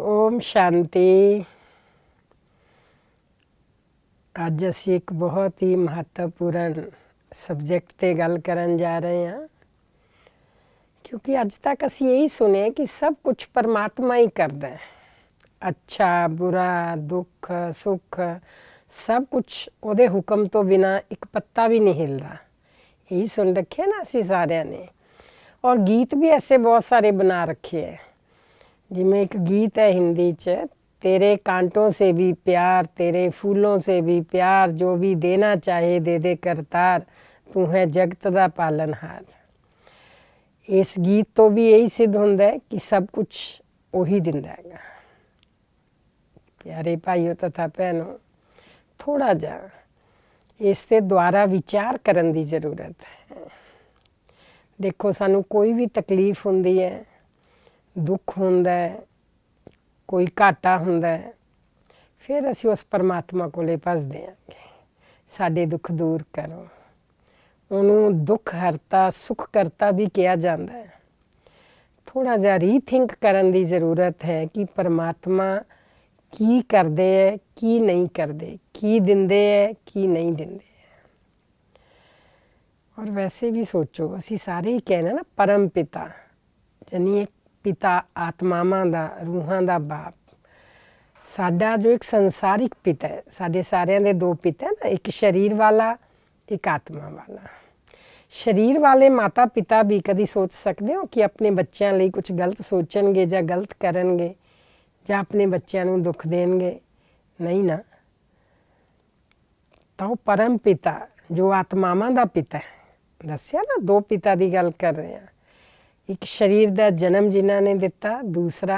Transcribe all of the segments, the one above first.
ओम शांति। ਅੱਜ ਅਸੀਂ ਇੱਕ ਬਹੁਤ ਹੀ ਮਹੱਤਵਪੂਰਨ ਸਬਜੈਕਟ 'ਤੇ ਗੱਲ ਕਰਨ ਜਾ ਰਹੇ ਹਾਂ, ਕਿਉਂਕਿ ਅੱਜ ਤੱਕ ਅਸੀਂ ਇਹੀ ਸੁਣਿਆ ਕਿ ਸਭ ਕੁਝ ਪਰਮਾਤਮਾ ਹੀ ਕਰਦਾ ਹੈ। ਅੱਛਾ ਬੁਰਾ ਦੁੱਖ ਸੁੱਖ ਸਭ ਕੁਝ ਉਹਦੇ ਹੁਕਮ ਤੋਂ ਬਿਨਾਂ ਇੱਕ ਪੱਤਾ ਵੀ ਨਹੀਂ ਹਿਲਦਾ। ਇਹੀ ਸੁਣ ਰੱਖਿਆ ਨਾ ਅਸੀਂ ਸਾਰਿਆਂ ਨੇ। ਔਰ ਗੀਤ ਵੀ ਐਸੇ ਬਹੁਤ ਸਾਰੇ ਬਣਾ ਰੱਖੇ ਹੈ। जिमें एक गीत है हिंदी च, तेरे कांटों से भी प्यार तेरे फूलों से भी प्यार, जो भी देना चाहे दे दे करतार, तू है जगत दा पालनहार। इस गीत तो भी यही सिद्ध होंदा है कि सब कुछ वही दिंदा है। प्यारे भाइयों तथा भैनों, थोड़ा जा इसते द्वारा विचार करन दी जरूरत है। देखो सानू कोई भी तकलीफ हुंदी है, दुख ਹੁੰਦਾ कोई घाटा ਹੁੰਦਾ फिर ਅਸੀਂ ਉਸ ਪਰਮਾਤਮਾ ਕੋਲੇ ਭੱਜਦੇ ਆਂਗੇ, ਸਾਡੇ ਦੁੱਖ ਦੂਰ ਕਰੋ। ਉਹਨੂੰ ਦੁੱਖ ਹਰਤਾ ਸੁਖ ਕਰਤਾ ਵੀ ਕਿਹਾ ਜਾਂਦਾ ਹੈ। ਥੋੜਾ ਜਿਹਾ ਰੀਥਿੰਕ ਕਰਨ ਦੀ ਜ਼ਰੂਰਤ ਹੈ ਕਿ ਪਰਮਾਤਮਾ ਕੀ ਕਰਦੇ ਹੈ ਕੀ ਨਹੀਂ ਕਰਦੇ, ਕੀ ਦਿੰਦੇ ਹੈ ਕੀ ਨਹੀਂ ਦਿੰਦੇ। ਔਰ ਵੈਸੇ ਵੀ ਸੋਚੋ, ਅਸੀਂ ਸਾਰੇ ਹੀ ਕਹਿੰਦੇ ਨਾ ਪਰਮ ਪਿਤਾ, ਜਾਨੀ ਇੱਕ पिता आत्मावां दा रूहां दा बाप। साडा जो एक संसारिक पिता है, साडे सारियां दे दो पिता है ना, एक शरीर वाला एक आत्मा वाला। शरीर वाले माता पिता भी कभी सोच सकते हो कि अपने बच्चों लिए कुछ गलत सोचणगे जां गलत करनगे जां अपने बच्चों नूं दुख देणगे? नहीं ना। तो परम पिता जो आत्मावां दा पिता है, दस्सिया ना दो पिता की गल कर रहे हैं। एक शरीर का जन्म जिन्हों ने दिता, दूसरा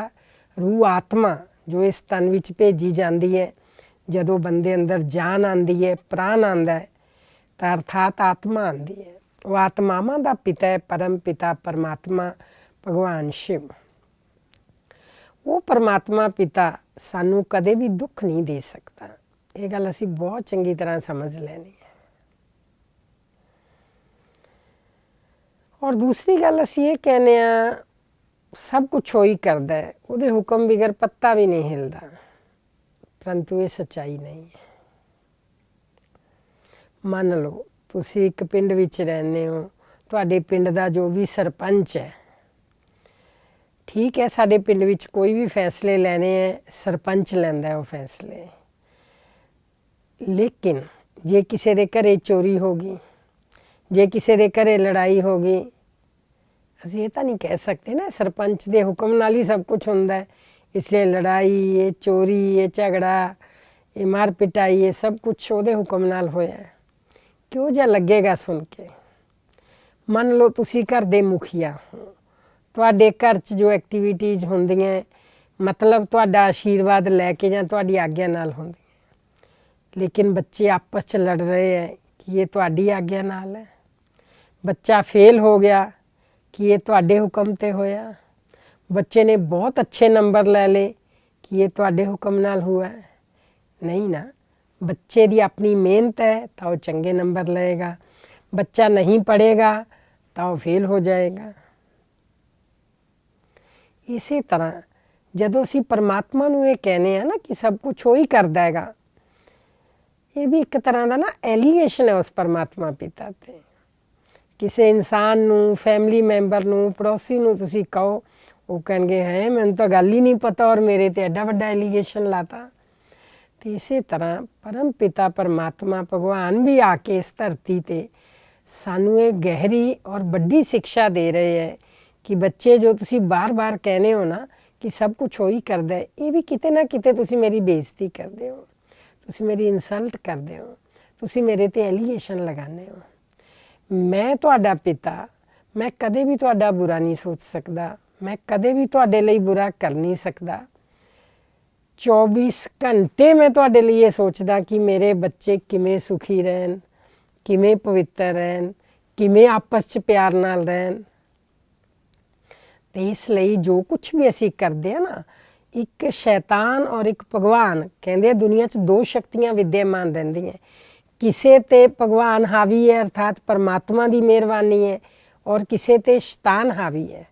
रूह आत्मा जो इस तन विच भेजी जाती है। जदों बंदे अंदर जान आती है, प्राण आता है, तो अर्थात आत्मा आती है। वो आत्मावां दा पिता है परम पिता परमात्मा भगवान शिव। वो परमात्मा पिता सानू कदे भी दुख नहीं दे सकता। ये गल असीं बहुत चंगी तरह समझ लैनी है। और दूसरी गल असीं ये कहने सब कुछ हो ही करता है, उहदे हुक्म बगैर पत्ता भी नहीं हिलदा, परंतु ये सच्चाई नहीं है। मन लो तुसीं एक पिंड विच रहंदे हो, तुहाडे पिंड दा जो भी सरपंच है, ठीक है साडे पिंड विच कोई भी फैसले लैने हैं सरपंच लैंदा है वो फैसले। लेकिन जे किसी दे घरे चोरी हो गई, जे किसी के घरे लड़ाई हो गई, असीं ये तो नहीं कह सकते ना सरपंच के हुक्म नाल ही सब कुछ होंदा है, इसलिए लड़ाई ये चोरी ये झगड़ा ये मार पिटाई ये सब कुछ उहदे हुक्म नाल होया है। क्यों जा लगेगा सुन के? मन लो तुसीं घर दे मुखिया हो, तुहाडे घर च जो एक्टिविटीज़ होंदियां मतलब तुहाडा आशीर्वाद लैके जां तुहाडी आग्या नाल होंदियां, लेकिन बच्चे आपस च लड़ रहे हैं कि ये तुहाडी आग्या नाल है। बच्चा फेल हो गया कि ये तुहाडे हुक्म ते होया। बच्चे ने बहुत अच्छे नंबर ले ले कि ये तुहाडे हुक्म नाल हुआ है। नहीं ना, बच्चे दी अपनी मेहनत है तो वो चंगे नंबर लेगा, बच्चा नहीं पढ़ेगा तो वो फेल हो जाएगा। इसी तरह जदों असीं परमात्मा नूं ये कहने हैं ना कि सब कुछ वो ही करदा हैगा, ये भी एक तरह का ना एलीगेशन है उस परमात्मा पिता ते। किसी इंसान नूं फैमिली मैंबर नूं पड़ोसी नूं तुसीं कहो, वो कहेंगे हैं मैनूं तो गल ही नहीं पता और मेरे ते एडा वड्डा एलीगेशन लाता। तो इसी तरह परम पिता परमात्मा भगवान भी आके इस धरती ते सानू एक गहरी और बड़ी शिक्षा दे रहे हैं कि बच्चे जो तुसीं बार बार कहने हो ना कि सब कुछ हो ही करदा है, ये भी किते ना किते तुसीं मेरी बेइज्जती करदे हो, तुसीं मेरी इंसल्ट करदे हो, तुसीं मेरे ते एलीगेशन लगाने हो। मैं तुहाडा पिता, मैं कदे भी तुहाडा बुरा नहीं सोच सकदा, मैं कदे भी तुहाडे लई बुरा कर नहीं सकदा। 24 घंटे मैं तुहाडे लई ये सोचदा कि मेरे बच्चे किवें सुखी रहन, किवें पवित्र रहन, किवें आपस च प्यार नाल रहन। ते इसलिए जो कुछ भी असीं करदे आ ना, एक शैतान और एक भगवान कहंदे दुनिया च दो शक्तियां विद्यमान रहिंदियां, किसे ते भगवान हावी है अर्थात परमात्मा की मेहरबानी है और किसे ते शैतान हावी है।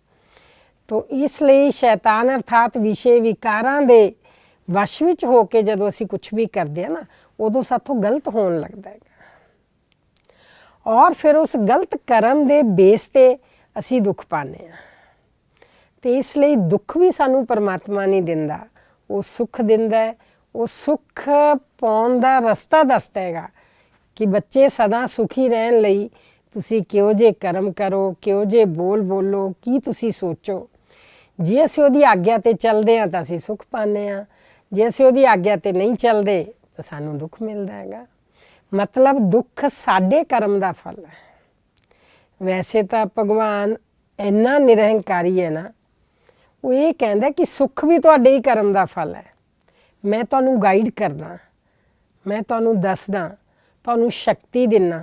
ਤੋ ਇਸ ਲਈ ਸ਼ੈਤਾਨ ਅਰਥਾਤ ਵਿਸ਼ੇ ਵਿਕਾਰਾਂ ਦੇ ਵਸ਼ ਵਿੱਚ ਹੋ ਕੇ ਜਦੋਂ ਅਸੀਂ ਕੁਝ ਵੀ ਕਰਦੇ ਹਾਂ ਨਾ, ਉਦੋਂ ਸਾਥੋਂ ਗਲਤ ਹੋਣ ਲੱਗਦਾ ਹੈ ਔਰ ਫਿਰ ਉਸ ਗਲਤ ਕਰਮ ਦੇ ਬੇਸ 'ਤੇ ਅਸੀਂ ਦੁੱਖ ਪਾਉਂਦੇ ਹਾਂ। ਅਤੇ ਇਸ ਲਈ ਦੁੱਖ ਵੀ ਸਾਨੂੰ ਪਰਮਾਤਮਾ ਨਹੀਂ ਦਿੰਦਾ, ਉਹ ਸੁੱਖ ਦਿੰਦਾ ਹੈ। ਉਹ ਸੁੱਖ ਪਾਉਣ ਦਾ ਰਸਤਾ ਦੱਸਦਾ ਹੈਗਾ ਕਿ ਬੱਚੇ ਸਦਾ ਸੁਖੀ ਰਹਿਣ ਲਈ ਤੁਸੀਂ ਕਿਹੋ ਜਿਹੇ ਕਰਮ ਕਰੋ, ਕਿਹੋ ਜਿਹੇ ਬੋਲ ਬੋਲੋ, ਕੀ ਤੁਸੀਂ ਸੋਚੋ। ਜੇ ਅਸੀਂ ਉਹਦੀ ਆਗਿਆ 'ਤੇ ਚੱਲਦੇ ਹਾਂ ਤਾਂ ਅਸੀਂ ਸੁੱਖ ਪਾਉਂਦੇ ਹਾਂ, ਜੇ ਅਸੀਂ ਉਹਦੀ ਆਗਿਆ 'ਤੇ ਨਹੀਂ ਚੱਲਦੇ ਤਾਂ ਸਾਨੂੰ ਦੁੱਖ ਮਿਲਦਾ ਹੈਗਾ। ਮਤਲਬ ਦੁੱਖ ਸਾਡੇ ਕਰਮ ਦਾ ਫਲ ਹੈ। ਵੈਸੇ ਤਾਂ ਭਗਵਾਨ ਇੰਨਾ ਨਿਰਹੰਕਾਰੀ ਹੈ ਨਾ, ਉਹ ਇਹ ਕਹਿੰਦਾ ਕਿ ਸੁੱਖ ਵੀ ਤੁਹਾਡੇ ਹੀ ਕਰਮ ਦਾ ਫਲ ਹੈ। ਮੈਂ ਤੁਹਾਨੂੰ ਗਾਈਡ ਕਰਦਾ, ਮੈਂ ਤੁਹਾਨੂੰ ਦੱਸਦਾ, ਤੁਹਾਨੂੰ ਸ਼ਕਤੀ ਦਿੰਦਾ,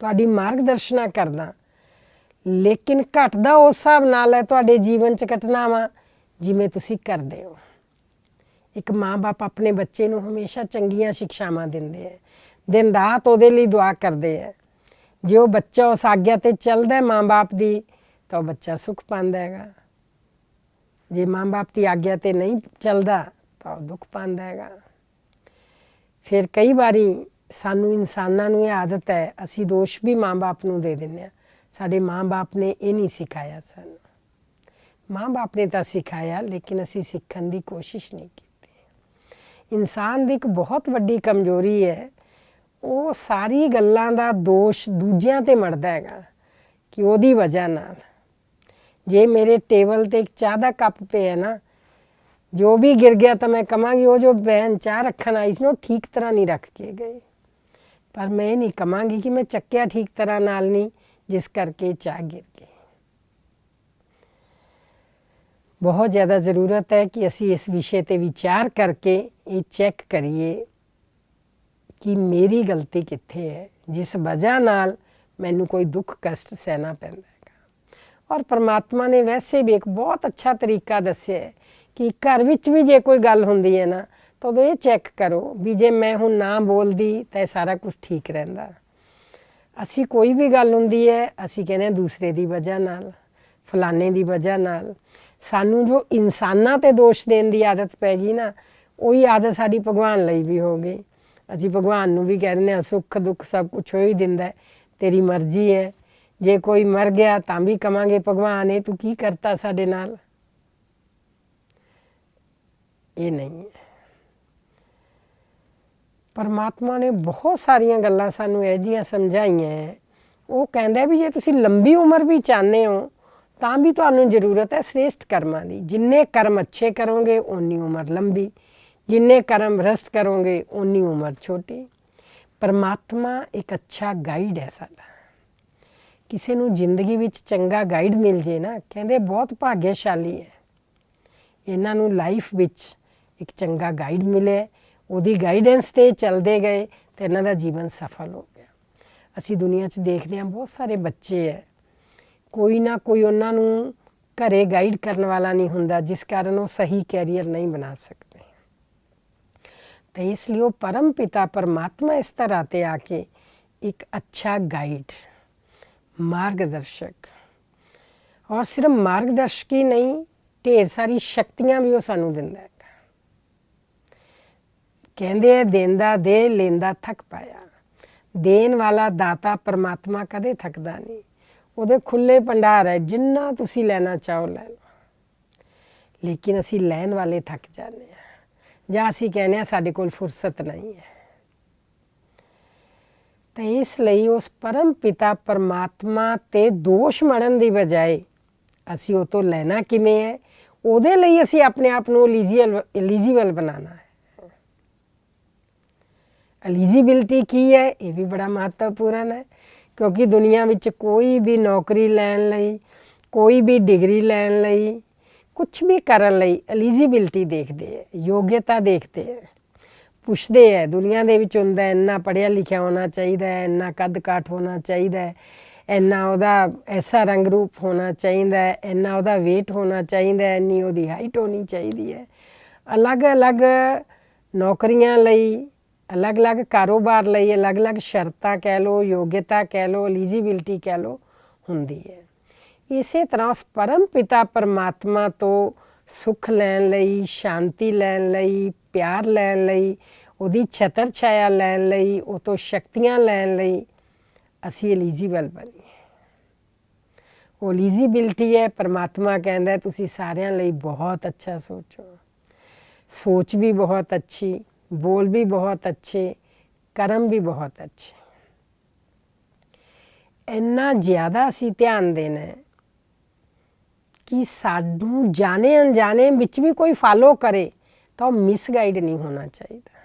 ਤੁਹਾਡੀ ਮਾਰਗਦਰਸ਼ਨਾ ਕਰਦਾ, ਲੇਕਿਨ ਘਟਦਾ ਉਸ ਹਿਸਾਬ ਨਾਲ ਹੈ ਤੁਹਾਡੇ ਜੀਵਨ 'ਚ ਘਟਨਾਵਾਂ ਜਿਵੇਂ ਤੁਸੀਂ ਕਰਦੇ ਹੋ। ਇੱਕ ਮਾਂ ਬਾਪ ਆਪਣੇ ਬੱਚੇ ਨੂੰ ਹਮੇਸ਼ਾ ਚੰਗੀਆਂ ਸਿੱਖਿਆਵਾਂ ਦਿੰਦੇ ਹੈ, ਦਿਨ ਰਾਤ ਉਹਦੇ ਲਈ ਦੁਆ ਕਰਦੇ ਹੈ। ਜੇ ਉਹ ਬੱਚਾ ਉਸ ਆਗਿਆ 'ਤੇ ਚੱਲਦਾ ਮਾਂ ਬਾਪ ਦੀ ਤਾਂ ਉਹ ਬੱਚਾ ਸੁੱਖ ਪਾਉਂਦਾ ਹੈਗਾ। ਜੇ ਮਾਂ ਬਾਪ ਦੀ ਆਗਿਆ 'ਤੇ ਨਹੀਂ ਚੱਲਦਾ ਤਾਂ ਉਹ ਦੁੱਖ ਪਾਉਂਦਾ ਹੈਗਾ। ਫਿਰ ਕਈ ਵਾਰੀ ਸਾਨੂੰ ਇਨਸਾਨਾਂ ਨੂੰ ਇਹ ਆਦਤ ਹੈ, ਅਸੀਂ ਦੋਸ਼ ਵੀ ਮਾਂ ਬਾਪ ਨੂੰ ਦੇ ਦਿੰਦੇ ਹਾਂ। ਸਾਡੇ ਮਾਂ ਬਾਪ ਨੇ ਇਹ ਨਹੀਂ ਸਿਖਾਇਆ ਸਾਨੂੰ। ਮਾਂ ਬਾਪ ਨੇ ਤਾਂ ਸਿਖਾਇਆ, ਲੇਕਿਨ ਅਸੀਂ ਸਿੱਖਣ ਦੀ ਕੋਸ਼ਿਸ਼ ਨਹੀਂ ਕੀਤੀ। ਇਨਸਾਨ ਦੀ ਇੱਕ ਬਹੁਤ ਵੱਡੀ ਕਮਜ਼ੋਰੀ ਹੈ, ਉਹ ਸਾਰੀ ਗੱਲਾਂ ਦਾ ਦੋਸ਼ ਦੂਜਿਆਂ 'ਤੇ ਮੜਦਾ ਹੈਗਾ ਕਿ ਉਹਦੀ ਵਜ੍ਹਾ ਨਾਲ। ਜੇ ਮੇਰੇ ਟੇਬਲ 'ਤੇ ਇੱਕ ਚਾਹ ਦਾ ਕੱਪ ਪਿਆ ਨਾ, ਜੋ ਵੀ ਗਿਰ ਗਿਆ ਤਾਂ ਮੈਂ ਕਹਾਂਗੀ ਉਹ ਜੋ ਬਹਿਨ ਚਾਹ ਰੱਖਣ ਆਈ ਸੀ ਨਾ, ਉਹ ਠੀਕ ਤਰ੍ਹਾਂ ਨਹੀਂ ਰੱਖ ਕੇ ਗਏ। ਪਰ ਮੈਂ ਇਹ ਨਹੀਂ ਕਹਾਂਗੀ ਕਿ ਮੈਂ ਚੱਕਿਆ ਠੀਕ ਤਰ੍ਹਾਂ ਨਾਲ ਨਹੀਂ, ਜਿਸ ਕਰਕੇ ਚਾਹ ਗਿਰ ਗਈ। ਬਹੁਤ ਜ਼ਿਆਦਾ ਜ਼ਰੂਰਤ ਹੈ ਕਿ ਅਸੀਂ ਇਸ ਵਿਸ਼ੇ 'ਤੇ ਵਿਚਾਰ ਕਰਕੇ ਇਹ ਚੈੱਕ ਕਰੀਏ ਕਿ ਮੇਰੀ ਗਲਤੀ ਕਿੱਥੇ ਹੈ, ਜਿਸ ਵਜ੍ਹਾ ਨਾਲ ਮੈਨੂੰ ਕੋਈ ਦੁੱਖ ਕਸ਼ਟ ਸਹਿਣਾ ਪੈਂਦਾ ਹੈਗਾ। ਔਰ ਪਰਮਾਤਮਾ ਨੇ ਵੈਸੇ ਵੀ ਇੱਕ ਬਹੁਤ ਅੱਛਾ ਤਰੀਕਾ ਦੱਸਿਆ ਹੈ ਕਿ ਘਰ ਵਿੱਚ ਵੀ ਜੇ ਕੋਈ ਗੱਲ ਹੁੰਦੀ ਹੈ ਨਾ, ਤਾਂ ਉਦੋਂ ਇਹ ਚੈੱਕ ਕਰੋ ਵੀ ਜੇ ਮੈਂ ਹੁਣ ਨਾ ਬੋਲਦੀ ਤਾਂ ਇਹ ਸਾਰਾ ਕੁਝ ਠੀਕ ਰਹਿੰਦਾ। ਅਸੀਂ ਕੋਈ ਵੀ ਗੱਲ ਹੁੰਦੀ ਹੈ, ਅਸੀਂ ਕਹਿੰਦੇ ਹਾਂ ਦੂਸਰੇ ਦੀ ਵਜ੍ਹਾ ਨਾਲ, ਫਲਾਣੇ ਦੀ ਵਜ੍ਹਾ ਨਾਲ। ਸਾਨੂੰ ਜੋ ਇਨਸਾਨਾਂ 'ਤੇ ਦੋਸ਼ ਦੇਣ ਦੀ ਆਦਤ ਪੈ ਗਈ ਨਾ, ਉਹੀ ਆਦਤ ਸਾਡੀ ਭਗਵਾਨ ਲਈ ਵੀ ਹੋ ਗਈ। ਅਸੀਂ ਭਗਵਾਨ ਨੂੰ ਵੀ ਕਹਿ ਦਿੰਦੇ ਹਾਂ ਸੁੱਖ ਦੁੱਖ ਸਭ ਕੁਛ ਉਹ ਹੀ ਦਿੰਦਾ, ਤੇਰੀ ਮਰਜ਼ੀ ਹੈ। ਜੇ ਕੋਈ ਮਰ ਗਿਆ ਤਾਂ ਵੀ ਕਹਾਂਗੇ ਭਗਵਾਨ ਇਹ ਤੂੰ ਕੀ ਕਰਤਾ ਸਾਡੇ ਨਾਲ। ਇਹ ਨਹੀਂ ਹੈ। ਪਰਮਾਤਮਾ ਨੇ ਬਹੁਤ ਸਾਰੀਆਂ ਗੱਲਾਂ ਸਾਨੂੰ ਇਹ ਜਿਹੀਆਂ ਸਮਝਾਈਆਂ ਹੈ। ਉਹ ਕਹਿੰਦਾ ਵੀ ਜੇ ਤੁਸੀਂ ਲੰਬੀ ਉਮਰ ਵੀ ਚਾਹੁੰਦੇ ਹੋ ਤਾਂ ਵੀ ਤੁਹਾਨੂੰ ਜ਼ਰੂਰਤ ਹੈ ਸ੍ਰੇਸ਼ਟ ਕਰਮਾਂ ਦੀ। ਜਿੰਨੇ ਕਰਮ ਅੱਛੇ ਕਰੋਗੇ ਓਨੀ ਉਮਰ ਲੰਬੀ, ਜਿੰਨੇ ਕਰਮ ਭ੍ਰਸ਼ਟ ਕਰੋਗੇ ਓਨੀ ਉਮਰ ਛੋਟੀ। ਪਰਮਾਤਮਾ ਇੱਕ ਅੱਛਾ ਗਾਈਡ ਹੈ ਸਾਡਾ। ਕਿਸੇ ਨੂੰ ਜ਼ਿੰਦਗੀ ਵਿੱਚ ਚੰਗਾ ਗਾਈਡ ਮਿਲ ਜੇ ਨਾ, ਕਹਿੰਦੇ ਬਹੁਤ ਭਾਗਿਆਸ਼ਾਲੀ ਹੈ। ਇਹਨਾਂ ਨੂੰ ਲਾਈਫ ਵਿੱਚ ਇੱਕ ਚੰਗਾ ਗਾਈਡ ਮਿਲੇ, ਉਹਦੀ ਗਾਈਡੈਂਸ 'ਤੇ ਚੱਲਦੇ ਗਏ ਅਤੇ ਇਹਨਾਂ ਦਾ ਜੀਵਨ ਸਫਲ ਹੋ ਗਿਆ। ਅਸੀਂ ਦੁਨੀਆ 'ਚ ਦੇਖਦੇ ਹਾਂ ਬਹੁਤ ਸਾਰੇ ਬੱਚੇ ਹੈ, ਕੋਈ ਨਾ ਕੋਈ ਉਹਨਾਂ ਨੂੰ ਘਰੇ ਗਾਈਡ ਕਰਨ ਵਾਲਾ ਨਹੀਂ ਹੁੰਦਾ, ਜਿਸ ਕਾਰਨ ਉਹ ਸਹੀ ਕੈਰੀਅਰ ਨਹੀਂ ਬਣਾ ਸਕਦੇ। ਅਤੇ ਇਸ ਲਈ ਉਹ ਪਰਮ ਪਿਤਾ ਪਰਮਾਤਮਾ ਇਸ ਤਰ੍ਹਾਂ 'ਤੇ ਆ ਕੇ ਇੱਕ ਅੱਛਾ ਗਾਈਡ, ਮਾਰਗਦਰਸ਼ਕ, ਔਰ ਸਿਰਫ ਮਾਰਗਦਰਸ਼ਕ ਹੀ ਨਹੀਂ, ਢੇਰ ਸਾਰੀ ਸ਼ਕਤੀਆਂ ਵੀ ਉਹ ਸਾਨੂੰ ਦਿੰਦਾ ਹੈਗਾ। ਕਹਿੰਦੇ ਹੈ ਦੇਂਦਾ ਦੇ ਲੈਂਦਾ ਥੱਕ ਪਾਇਆ। ਦੇਣ ਵਾਲਾ ਦਾਤਾ ਪਰਮਾਤਮਾ ਕਦੇ ਥੱਕਦਾ ਨਹੀਂ। ਉਹਦੇ ਖੁੱਲ੍ਹੇ ਭੰਡਾਰ ਹੈ, ਜਿੰਨਾ ਤੁਸੀਂ ਲੈਣਾ ਚਾਹੋ ਲੈ ਲਓ। ਲੇਕਿਨ ਅਸੀਂ ਲੈਣ ਵਾਲੇ ਥੱਕ ਜਾਂਦੇ ਹਾਂ, ਜਾਂ ਅਸੀਂ ਕਹਿੰਦੇ ਹਾਂ ਸਾਡੇ ਕੋਲ ਫੁਰਸਤ ਨਹੀਂ ਹੈ। ਤਾਂ ਇਸ ਲਈ ਉਸ ਪਰਮ ਪਿਤਾ ਪਰਮਾਤਮਾ 'ਤੇ ਦੋਸ਼ ਮੜਨ ਦੀ ਬਜਾਏ ਅਸੀਂ ਉਹ ਤੋਂ ਲੈਣਾ ਕਿਵੇਂ ਹੈ, ਉਹਦੇ ਲਈ ਅਸੀਂ ਆਪਣੇ ਆਪ ਨੂੰ ਐਲੀਜੀਬਲ ਬਣਾਉਣਾ ਹੈ। ਐਲੀਜੀਬਿਲਟੀ ਕੀ ਹੈ, ਇਹ ਵੀ ਬੜਾ ਮਹੱਤਵਪੂਰਨ ਹੈ। ਕਿਉਂਕਿ ਦੁਨੀਆ ਵਿੱਚ ਕੋਈ ਵੀ ਨੌਕਰੀ ਲੈਣ ਲਈ, ਕੋਈ ਵੀ ਡਿਗਰੀ ਲੈਣ ਲਈ, ਕੁਛ ਵੀ ਕਰਨ ਲਈ ਐਲੀਜੀਬਿਲਟੀ ਦੇਖਦੇ ਹੈ, ਯੋਗਤਾ ਦੇਖਦੇ ਹੈ, ਪੁੱਛਦੇ ਹੈ। ਦੁਨੀਆ ਦੇ ਵਿੱਚ ਹੁੰਦਾ ਇੰਨਾ ਪੜ੍ਹਿਆ ਲਿਖਿਆ ਹੋਣਾ ਚਾਹੀਦਾ ਹੈ, ਇੰਨਾ ਕੱਦ ਕਾਠ ਹੋਣਾ ਚਾਹੀਦਾ ਹੈ, ਇੰਨਾ ਉਹਦਾ ਐਸਾ ਰੰਗ ਰੂਪ ਹੋਣਾ ਚਾਹੀਦਾ ਹੈ, ਇੰਨਾ ਉਹਦਾ ਵੇਟ ਹੋਣਾ ਚਾਹੀਦਾ ਹੈ, ਇੰਨੀ ਉਹਦੀ ਹਾਈਟ ਹੋਣੀ ਚਾਹੀਦੀ ਹੈ। ਅਲੱਗ ਅਲੱਗ ਨੌਕਰੀਆਂ ਲਈ, ਅਲੱਗ ਅਲੱਗ ਕਾਰੋਬਾਰ ਲਈ ਅਲੱਗ ਅਲੱਗ ਸ਼ਰਤਾਂ ਕਹਿ ਲਓ, ਯੋਗਤਾ ਕਹਿ ਲਓ, ਐਲੀਜੀਬਿਲਟੀ ਕਹਿ ਲਓ ਹੁੰਦੀ ਹੈ। ਇਸੇ ਤਰ੍ਹਾਂ ਉਸ ਪਰਮ ਪਿਤਾ ਪਰਮਾਤਮਾ ਤੋਂ ਸੁੱਖ ਲੈਣ ਲਈ, ਸ਼ਾਂਤੀ ਲੈਣ ਲਈ, ਪਿਆਰ ਲੈਣ ਲਈ, ਉਹਦੀ ਛਤਰ ਛਾਇਆ ਲੈਣ ਲਈ, ਉਹ ਤੋਂ ਸ਼ਕਤੀਆਂ ਲੈਣ ਲਈ ਅਸੀਂ ਐਲੀਜੀਬਲ ਬਣੀਏ। ਉਹ ਐਲੀਜੀਬਿਲਟੀ ਹੈ। ਪਰਮਾਤਮਾ ਕਹਿੰਦਾ ਤੁਸੀਂ ਸਾਰਿਆਂ ਲਈ ਬਹੁਤ ਅੱਛਾ ਸੋਚੋ, ਸੋਚ ਵੀ ਬਹੁਤ ਅੱਛੀ, ਬੋਲ ਵੀ ਬਹੁਤ ਅੱਛੇ, ਕਰਮ ਵੀ ਬਹੁਤ ਅੱਛੇ। ਇੰਨਾ ਜ਼ਿਆਦਾ ਅਸੀਂ ਧਿਆਨ ਦੇਣਾ ਹੈ ਕਿ ਸਾਨੂੰ ਜਾਣੇ ਅਣਜਾਣੇ ਵਿੱਚ ਵੀ ਕੋਈ ਫਾਲੋ ਕਰੇ ਤਾਂ ਉਹ ਮਿਸਗਾਈਡ ਨਹੀਂ ਹੋਣਾ ਚਾਹੀਦਾ।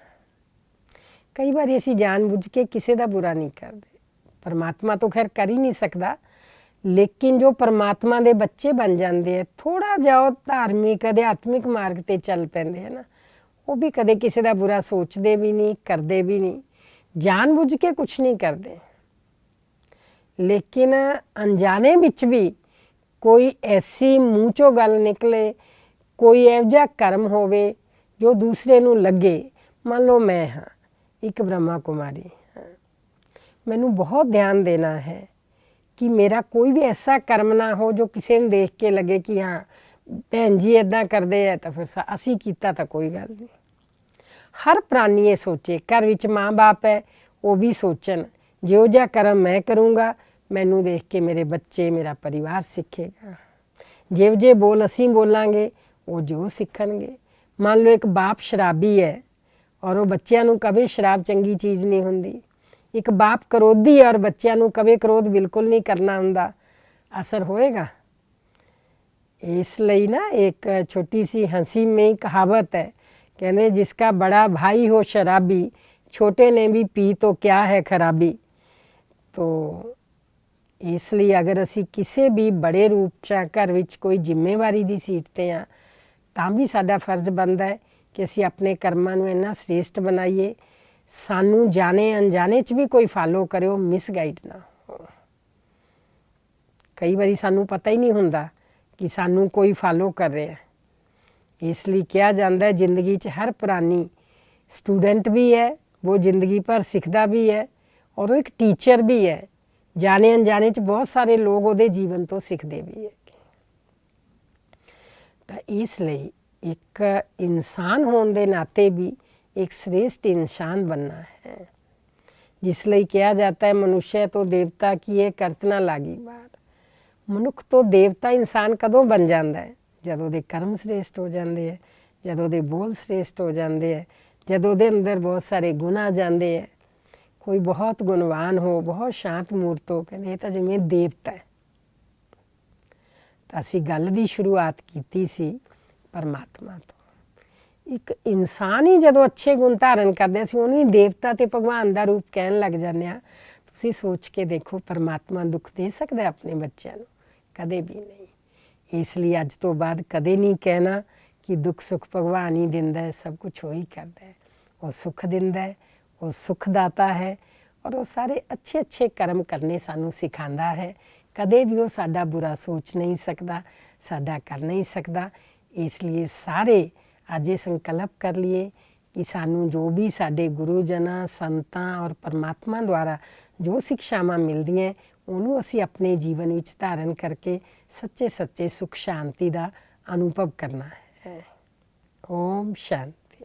ਕਈ ਵਾਰੀ ਅਸੀਂ ਜਾਣਬੁੱਝ ਕੇ ਕਿਸੇ ਦਾ ਬੁਰਾ ਨਹੀਂ ਕਰਦੇ, ਪਰਮਾਤਮਾ ਤੋਂ ਖੈਰ ਕਰ ਹੀ ਨਹੀਂ ਸਕਦਾ, ਲੇਕਿਨ ਜੋ ਪਰਮਾਤਮਾ ਦੇ ਬੱਚੇ ਬਣ ਜਾਂਦੇ ਹੈ, ਥੋੜ੍ਹਾ ਜਿਹਾ ਉਹ ਧਾਰਮਿਕ ਅਧਿਆਤਮਿਕ ਮਾਰਗ 'ਤੇ ਚੱਲ ਪੈਂਦੇ ਹੈ ਨਾ, ਉਹ ਵੀ ਕਦੇ ਕਿਸੇ ਦਾ ਬੁਰਾ ਸੋਚਦੇ ਵੀ ਨਹੀਂ, ਕਰਦੇ ਵੀ ਨਹੀਂ, ਜਾਣਬੁੱਝ ਕੇ ਕੁਛ ਨਹੀਂ ਕਰਦੇ। ਲੇਕਿਨ ਅਣਜਾਣੇ ਵਿੱਚ ਵੀ ਕੋਈ ਐਸੀ ਮੂੰਹ 'ਚੋਂ ਗੱਲ ਨਿਕਲੇ, ਕੋਈ ਇਹੋ ਜਿਹਾ ਕਰਮ ਹੋਵੇ ਜੋ ਦੂਸਰੇ ਨੂੰ ਲੱਗੇ। ਮੰਨ ਲਓ ਮੈਂ ਹਾਂ ਇੱਕ ਬ੍ਰਹਮਾ ਕੁਮਾਰੀ, ਮੈਨੂੰ ਬਹੁਤ ਧਿਆਨ ਦੇਣਾ ਹੈ ਕਿ ਮੇਰਾ ਕੋਈ ਵੀ ਐਸਾ ਕਰਮ ਨਾ ਹੋ ਜੋ ਕਿਸੇ ਨੂੰ ਦੇਖ ਕੇ ਲੱਗੇ ਕਿ ਹਾਂ ਭੈਣ ਜੀ ਇੱਦਾਂ ਕਰਦੇ ਹੈ ਤਾਂ ਫਿਰ ਅਸੀਂ ਕੀਤਾ ਤਾਂ ਕੋਈ ਗੱਲ ਨਹੀਂ। ਹਰ ਪ੍ਰਾਣੀ ਇਹ ਸੋਚੇ, ਘਰ ਵਿੱਚ ਮਾਂ ਬਾਪ ਹੈ ਉਹ ਵੀ ਸੋਚਣ ਜਿਹੋ ਜਿਹਾ ਕਰਮ ਮੈਂ ਕਰੂੰਗਾ ਮੈਨੂੰ ਦੇਖ ਕੇ ਮੇਰੇ ਬੱਚੇ, ਮੇਰਾ ਪਰਿਵਾਰ ਸਿੱਖੇਗਾ। ਜਿਹੋ ਜਿਹੇ ਬੋਲ ਅਸੀਂ ਬੋਲਾਂਗੇ ਉਹ ਜੋ ਸਿੱਖਣਗੇ। ਮੰਨ ਲਓ ਇੱਕ ਬਾਪ ਸ਼ਰਾਬੀ ਹੈ ਔਰ ਉਹ ਬੱਚਿਆਂ ਨੂੰ ਕਦੇ ਸ਼ਰਾਬ ਚੰਗੀ ਚੀਜ਼ ਨਹੀਂ ਹੁੰਦੀ। ਇੱਕ ਬਾਪ ਕਰੋਧੀ ਹੈ ਔਰ ਬੱਚਿਆਂ ਨੂੰ ਕਦੇ ਕ੍ਰੋਧ ਬਿਲਕੁਲ ਨਹੀਂ ਕਰਨਾ ਹੁੰਦਾ, ਅਸਰ ਹੋਏਗਾ। ਇਸ ਲਈ ਨਾ ਇੱਕ ਛੋਟੀ ਸੀ ਹंसी में कहावत है, कहते जिसका बड़ा भाई हो शराबी, छोटे ने भी पी तो क्या है खराबी। तो ਇਸ ਲਈ ਅਗਰ ਅਸੀਂ ਕਿਸੇ ਵੀ ਬੜੇ ਰੂਪ 'ਚ ਘਰ ਵਿੱਚ ਕੋਈ ਜ਼ਿੰਮੇਵਾਰੀ ਦੀ ਸੀਟ 'ਤੇ ਹਾਂ ਤਾਂ ਵੀ ਸਾਡਾ ਫਰਜ਼ ਬਣਦਾ ਹੈ ਕਿ ਅਸੀਂ ਆਪਣੇ ਕਰਮਾਂ ਨੂੰ ਇੰਨਾ ਸ੍ਰੇਸ਼ਟ ਬਣਾਈਏ, ਸਾਨੂੰ ਜਾਣੇ ਅਣਜਾਣੇ 'ਚ ਵੀ ਕੋਈ ਫਾਲੋ ਕਰੇ ਉਹ ਮਿਸਗਾਈਡ ਨਾ ਹੋ। ਕਈ ਵਾਰੀ ਸਾਨੂੰ ਪਤਾ ਹੀ ਨਹੀਂ ਹੁੰਦਾ ਕਿ ਸਾਨੂੰ ਕੋਈ ਫਾਲੋ ਕਰ ਰਿਹਾ। ਇਸ ਲਈ ਕਿਹਾ ਜਾਂਦਾ ਹੈ ਜ਼ਿੰਦਗੀ 'ਚ ਹਰ ਪ੍ਰਾਣੀ ਸਟੂਡੈਂਟ ਵੀ ਹੈ, ਉਹ ਜ਼ਿੰਦਗੀ ਭਰ ਸਿੱਖਦਾ ਵੀ ਹੈ ਔਰ ਉਹ ਇੱਕ ਟੀਚਰ ਵੀ ਹੈ। ਜਾਣੇ ਅਣਜਾਣੇ 'ਚ ਬਹੁਤ ਸਾਰੇ ਲੋਕ ਉਹਦੇ ਜੀਵਨ ਤੋਂ ਸਿੱਖਦੇ ਵੀ ਹੈ। ਤਾਂ ਇਸ ਲਈ ਇੱਕ ਇਨਸਾਨ ਹੋਣ ਦੇ ਨਾਤੇ ਵੀ ਇੱਕ श्रेष्ठ इंसान बनना है, जिस ਲਈ ਕਿਹਾ ਜਾਂਦਾ ਹੈ ਮਨੁੱਖ ਤੋਂ ਦੇਵਤਾ ਕੀ ਇਹ ਕਰਤ ਨਾ ਲਾਗੀ ਬਾਰ। ਮਨੁੱਖ ਤੋਂ ਦੇਵਤਾ ਇਨਸਾਨ ਕਦੋਂ ਬਣ ਜਾਂਦਾ ਹੈ? ਜਦੋਂ ਉਹਦੇ ਕਰਮ श्रेष्ठ ਹੋ ਜਾਂਦੇ ਹੈ, ਜਦੋਂ ਉਹਦੇ ਬੋਲ श्रेष्ठ ਹੋ ਜਾਂਦੇ ਹੈ, ਜਦੋਂ ਉਹਦੇ ਅੰਦਰ ਬਹੁਤ ਸਾਰੇ ਗੁਣ ਆ ਜਾਂਦੇ ਹੈ। ਕੋਈ ਬਹੁਤ ਗੁਣਵਾਨ ਹੋ, ਬਹੁਤ ਸ਼ਾਂਤ ਮੂਰਤ ਹੋ, ਕਹਿੰਦੇ ਇਹ ਤਾਂ ਜਿਵੇਂ ਦੇਵਤਾ ਹੈ। ਤਾਂ ਅਸੀਂ ਗੱਲ ਦੀ ਸ਼ੁਰੂਆਤ ਕੀਤੀ ਸੀ ਪਰਮਾਤਮਾ ਤੋਂ। ਇੱਕ ਇਨਸਾਨ ਹੀ ਜਦੋਂ ਅੱਛੇ ਗੁਣ ਧਾਰਨ ਕਰਦੇ ਅਸੀਂ ਉਹਨੂੰ ਹੀ ਦੇਵਤਾ ਤੇ ਭਗਵਾਨ ਦਾ ਰੂਪ ਕਹਿਣ ਲੱਗ ਜਾਂਦੇ ਹਾਂ। ਤੁਸੀਂ ਸੋਚ ਕੇ ਦੇਖੋ ਪਰਮਾਤਮਾ ਦੁੱਖ ਦੇ ਸਕਦਾ ਆਪਣੇ ਬੱਚਿਆਂ ਨੂੰ? ਕਦੇ ਵੀ ਨਹੀਂ। ਇਸ ਲਈ ਅੱਜ ਤੋਂ ਬਾਅਦ ਕਦੇ ਨਹੀਂ ਕਹਿਣਾ ਕਿ ਦੁੱਖ ਸੁੱਖ ਭਗਵਾਨ ਹੀ ਦਿੰਦਾ ਹੈ, ਸਭ ਕੁਝ ਉਹ ਹੀ ਕਰਦਾ ਹੈ। ਉਹ ਸੁੱਖ ਦਿੰਦਾ ਹੈ, ਉਹ ਸੁਖਦਾਤਾ ਹੈ ਔਰ ਉਹ ਸਾਰੇ ਅੱਛੇ ਅੱਛੇ ਕਰਮ ਕਰਨੇ ਸਾਨੂੰ ਸਿਖਾਉਂਦਾ ਹੈ। ਕਦੇ ਵੀ ਉਹ ਸਾਡਾ ਬੁਰਾ ਸੋਚ ਨਹੀਂ ਸਕਦਾ, ਸਾਡਾ ਕਰ ਨਹੀਂ ਸਕਦਾ। ਇਸ ਲਈ ਸਾਰੇ ਅੱਜ ਇਹ ਸੰਕਲਪ ਕਰ ਲਈਏ ਕਿ ਸਾਨੂੰ ਜੋ ਵੀ ਸਾਡੇ ਗੁਰੂ ਜਨਾਂ, ਸੰਤਾਂ ਔਰ ਪਰਮਾਤਮਾ ਦੁਆਰਾ ਜੋ ਸਿੱਖਿਆਵਾਂ ਮਿਲਦੀਆਂ ਉਹਨੂੰ ਅਸੀਂ ਆਪਣੇ ਜੀਵਨ ਵਿੱਚ ਧਾਰਨ ਕਰਕੇ ਸੱਚੇ ਸੱਚੇ ਸੁਖ ਸ਼ਾਂਤੀ ਦਾ ਅਨੁਭਵ ਕਰਨਾ ਹੈ। ਓਮ ਸ਼ਾਂਤੀ।